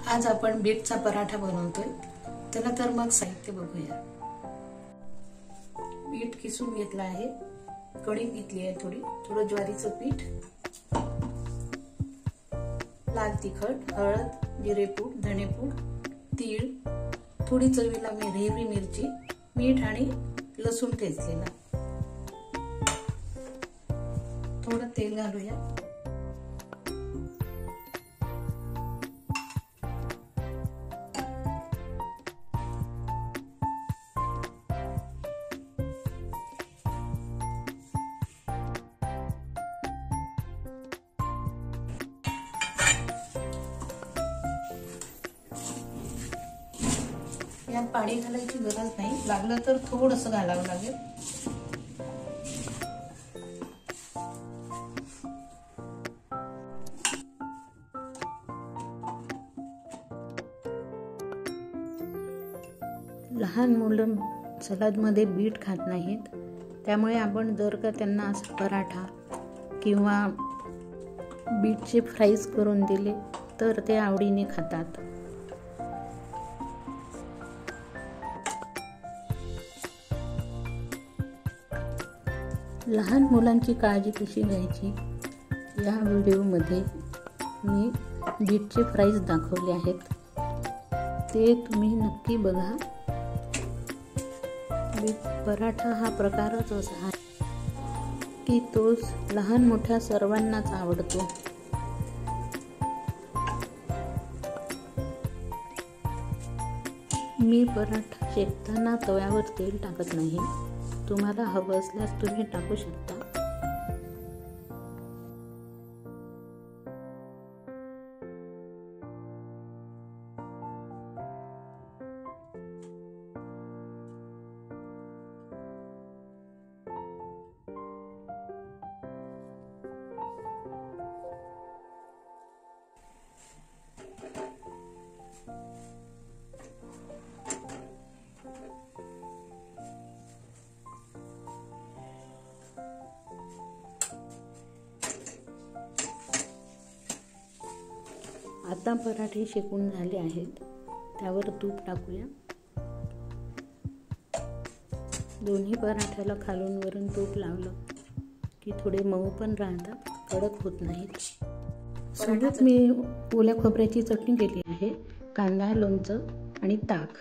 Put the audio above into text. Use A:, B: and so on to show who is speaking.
A: आज आपण बीटचा पराठा बनवतोय। चला तर मग साहित्य बघूया। बीट किसून घेतला आहे, कढी घेतली आहे, थोडं ज्वारीचं पीठ, लाल तिखट, हळद, जिरेपूड, धनेपूड, तीळ, थोडी चवीला हिरवी मिरची, मीठ आणि लसूण ठेचलेला। थोडं तेल घालूया। यात पाणी घालायची गरज नाही, लागलं तर थोडंसं घालावं लागेल। लहान मुलं सलाड मध्ये बीट खात नाहीत, त्यामुळे आपण जर का त्यांना असा पराठा किंवा बीटचे फ्राईज करून दिले तर ते आवडीने खातात। लहान मुलांची काळजी कशी घ्यायची या व्हिडिओमध्ये मी बीटचे फ्राईज दाखवले आहेत, ते तुम्ही नक्की बघा। बीट पराठा हा प्रकारच असा आहे की तो लहान मोठ्या सर्वांनाच आवडतो। मी पराठा शेकताना तव्यावर तेल टाकत नाही, तुम्हाला हवं असल्यास तुम्ही टाकू शकता। आता पराठे शेकून झाले आहेत, त्यावर तूप टाकूया। दोन्ही पराठ्याला खालून वरून तूप लावलं की थोडे मऊ पण राहतात, कडक होत नाहीत। सोबत मी ओल्या खोबऱ्याची चटणी केली आहे, कांदा, लोणचं आणि ताक।